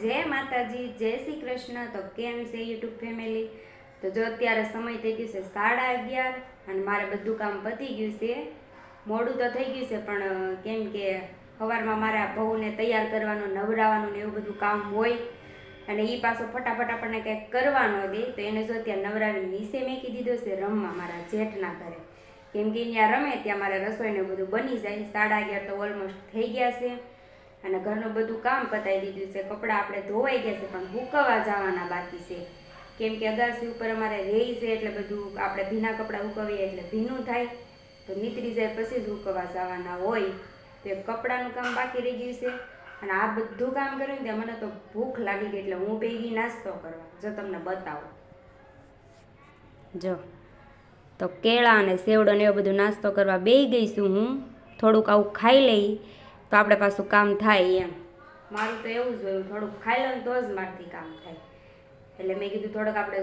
જય માતાજી, જય શ્રી કૃષ્ણ। તો કેમ છે યુટ્યુબ ફેમિલી? તો જો અત્યારે સમય થઈ ગયો છે 11:30 અને મારે બધું કામ પતી ગયું છે। મોડું તો થઈ ગયું છે પણ કેમ કે સવારમાં મારા બહુને તૈયાર કરવાનું, નવરાવાનું ને એવું બધું કામ હોય અને એ પાછો ફટાફટ આપણને કંઈક કરવાનો દે તો એને જો ત્યાં નવરાવી નીચે મેકી દીધો છે રમવા મારા જેઠના ઘરે। કેમ કે ત્યાં રમે ત્યાં મારે રસોઈને બધું બની જાય। 11:30 તો ઓલમોસ્ટ થઈ ગયા છે અને ઘરનું બધું કામ પતાવી દીધું છે। કપડાં આપણે ધોવાઈ ગયા છે પણ હુકવવા જવાના બાકી છે। કેમ કે અગાસી ઉપર અમારે રેઈ છે એટલે બધું આપણે ભીના કપડાં હુકવીએ એટલે ભીનું થાય તો નીતરી જાય પછી જ હુકવવા જવાના હોય। તો કપડાનું કામ બાકી રહી ગયું છે અને આ બધું કામ કર્યું ને મને તો ભૂખ લાગી ગઈ એટલે હું બેગી નાસ્તો કરવા જો તમને બતાવું। જો તો કેળા અને સેવડો ને એવું બધું નાસ્તો કરવા બેસી ગઈ છું હું। થોડુંક આવું ખાઈ લઈ તો આપણે પાછું કામ થાય એમ। મારું તો એવું જ હોય, થોડુંક ખાઈ લઉં તો જ મારથી કામ થાય। એટલે મેં કીધું થોડોક આપણે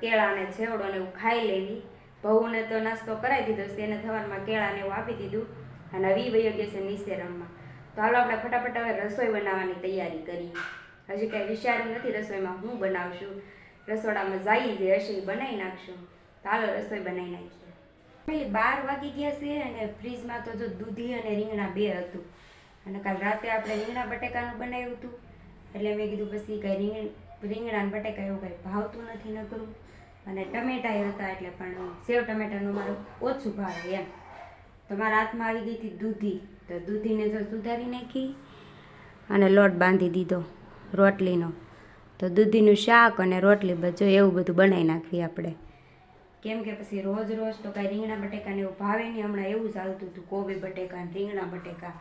કેળા અને સેવડો ને એવું ખાઈ લેવી। ભવને તો નાસ્તો કરાવી દીધો છે, એને સવારમાં કેળા ને એવું આપી દીધું અને હવે વયો ગયો છે નીચે રમવા। તો હાલો આપણે ફટાફટ હવે રસોઈ બનાવવાની તૈયારી કરીએ। હજી કાંઈ વિચાર્યું નથી રસોઈમાં હું બનાવશું, રસોડામાં જઈએ જે હશે એ બનાવી નાખશું। તો હાલો રસોઈ બનાવી નાખીએ। 12 વાગી ગયા છે અને ફ્રીજમાં તો જો દૂધી અને રીંગણા બે હતું અને કાલ રાતે આપણે રીંગણા બટેકાનું બનાવ્યું હતું એટલે મેં કીધું પછી કાંઈ રીંગણા ને બટેકા એવું કાંઈ ભાવતું નથી નકરું અને ટમેટા હતા એટલે પણ સેવ ટમેટાનું મારું ઓછું ભાવે એમ। તો મારા હાથમાં આવી ગઈ હતી દૂધી, તો દૂધીને જો સુધારી નાખી અને લોટ બાંધી દીધો રોટલીનો। તો દૂધીનું શાક અને રોટલી બધું એવું બધું બનાવી નાખીએ આપણે। કેમ કે પછી રોજ રોજ તો કાંઈ રીંગણા બટેકાને એવું ભાવે નહીં। હમણાં એવું ચાલતું હતું કોબી બટેકા ને રીંગણા બટેકા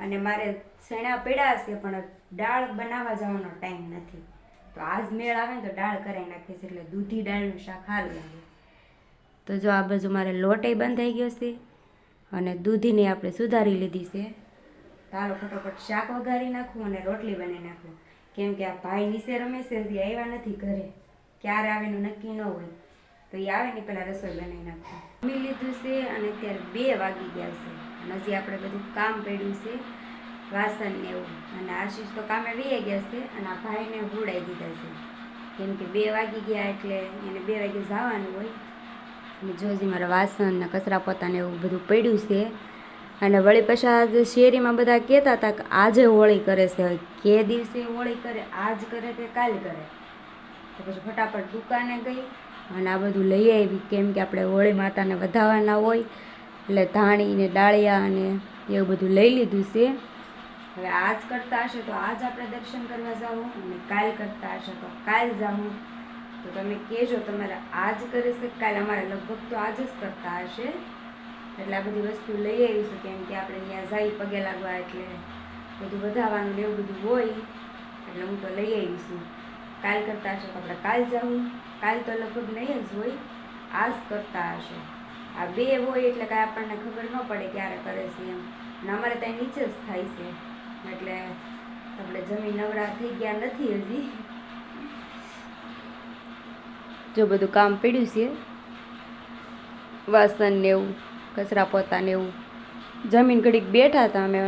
અને મારે સણા પડ્યા છે પણ દાળ બનાવવા જવાનો ટાઈમ નથી। તો આજ મેળ આવે ને તો દાળ કરાવી નાખીશ એટલે દૂધી દાળનું શાક સારું લાગે। તો જો આ બાજુ મારે લોટે બંધાઈ ગયો છે અને દૂધીને આપણે સુધારી લીધી છે। ચાલો ફટોફટ શાક વઘારી નાખું અને રોટલી બનાવી નાખું। કેમ કે આ ભાઈ નીચે રમે છે હજી આવ્યા નથી ઘરે, ક્યારે આવેનું નક્કી ન હોય તો એ આવે ને પહેલાં રસોઈ બનાવી નાખું। જમી લીધું છે અને અત્યારે 2 વાગી ગયા છે અને હજી આપણે બધું કામ પડ્યું છે વાસણ ને એવું અને આશીષ તો કામે વહી ગયા છે અને આ ભાઈને હુડાઈ દીધા છે કેમ કે 2 વાગી ગયા એટલે એને 2 વાગે જવાનું હોય। અને જોજી મારા વાસણ ને કચરા પોતાને એવું બધું પડ્યું છે અને વળી પછી આજે શેરીમાં બધા કહેતા હતા કે આજે હોળી કરે છે, હવે કે દિવસે હોળી કરે, આજ કરે કે કાલ કરે। તો પછી ફટાફટ દુકાને ગઈ અને આ બધું લઈ આવી કેમ કે આપણે હોળી માતાને વધાવવાના હોય એટલે ધાણી ને ડાળિયા અને એવું બધું લઈ લીધું છે। હવે આજ કરતા હશે તો આજ આપણે દર્શન કરવા જાઉં અને કાલ કરતા હશે તો કાલ જાઉં। તો તમે કહેજો તમારે આજ કરે છે કાલ, અમારે લગભગ તો આજ જ કરતા હશે એટલે આ બધી વસ્તુ લઈ આવીશું કેમ કે આપણે ત્યાં જઈ પગે લાગવા એટલે બધું વધાવવાનું ને એવું બધું હોય એટલે હું તો લઈ આવીશું। કાલ કરતા હશે તો આપણે કાલ જાઉં, કાલ તો લગભગ નહીં જ હોય, આજ કરતા હશે। આ 2 હોય એટલે કાંઈ આપણને ખબર ન પડે ક્યારે કરે છે એમ અને અમારે ત્યાં નીચે જ થાય છે એટલે આપણે જમીન નવરા થઈ ગયા નથી હજી। જો બધું કામ પડ્યું છે વાસણ ને એવું કચરા પોતા ને એવું। જમીન ઘડીક બેઠા હતા અમે,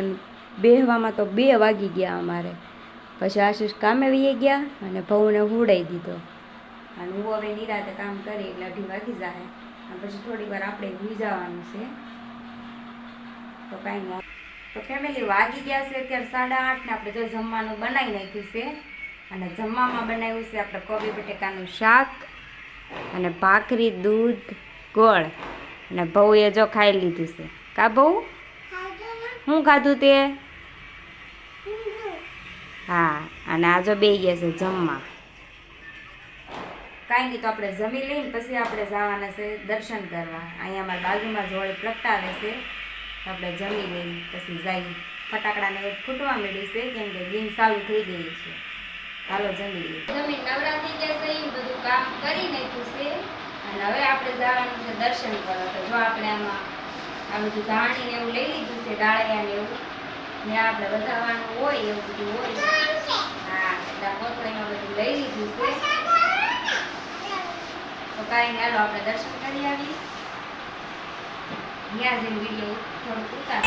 બેહવામાં તો 2 વાગી ગયા અમારે। પછી આશીષ કામે વહી ગયા અને ભવને હુડાઈ દીધો અને હું હવે નિરાતે કામ કરી એટલે 2:30 વાગી જાય અને પછી થોડી વાર આપણે હુઈ જવાનું છે। તો કાંઈ નહીં। તો ફેમિલી વાગી ગયા છે અત્યારે 8:30 ને આપણે જો જમવાનું બનાવી નાખ્યું છે અને જમવામાં બનાવ્યું છે આપણે કોબી બટેકાનું શાક અને ભાખરી, દૂધ, ગોળ અને ભઉએ જો ખાઈ લીધું છે। કા ભઉ શું ખાધું તે? હા અને આ જો બે ગયા છે જમવા। કાંઈ નહીં તો આપણે જમી લઈને પછી આપણે જવાના છે દર્શન કરવા। અહીંયા અમારા બાજુમાં જોડે પ્રગટાવે છે આપણે જમી લઈને પછી જઈએ। ફટાકડાને ફૂટવા માંડી છે કેમ કે દિન ચાલુ થઈ ગઈ છે। હાલો જમી લઈએ। જમીન નવરા થઈ ગયા છે, બધું કામ કરી નાખ્યું છે અને હવે આપણે જવાનું છે દર્શન કરવા। તો જો આપણે આમાં આ બધું ધાણી ને એવું લઈ લીધું છે, ડાળિયા ને એવું ને આપણે વધારવાનું હોય એવું બધું હોય। હા એટલે કોથળીમાં બધું લઈ લીધું છે તો કાંઈ નહીં હાલો આપણે દર્શન કરી આવી। ત્યાં જઈને વિડીયો થોડુંક ઉતાર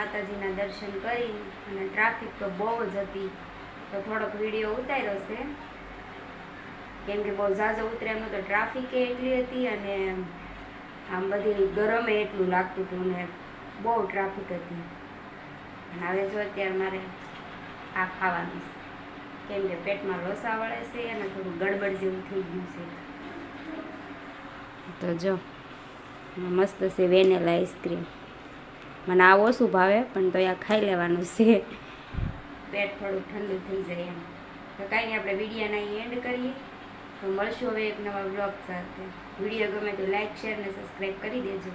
માતાજીના દર્શન કરી અને ટ્રાફિક તો બહુ જ હતી, તો થોડોક વિડીયો ઉતાર્યો છે, કેમ કે બહુ ઝાઝો ઉતરે એમ તો ટ્રાફિકે એટલી હતી અને આમ બધી ગરમે એટલું લાગતું હતું ને બહુ ટ્રાફિક હતી. અને હવે જો અત્યારે મારે આ ખાવાનું છે, કેમ કે પેટમાં લોસા વળે છે અને થોડું ગડબડ જેવું થઈ ગયું છે. તો જો મસ્ત છે વેનેલા આઈસ્ક્રીમ. મને આ ઓછું ભાવે પણ તો આ ખાઈ લેવાનું છે, પેટ થોડું ઠંડુ થઈ જાય એમ. તો કાંઈ નહીં, આપણે વિડીયોના અહીં એન્ડ કરીએ. તો મળશું હવે એક નવા બ્લોગ સાથે. વિડીયો ગમે તો લાઈક, શેર ને સબસ્ક્રાઈબ કરી દેજો.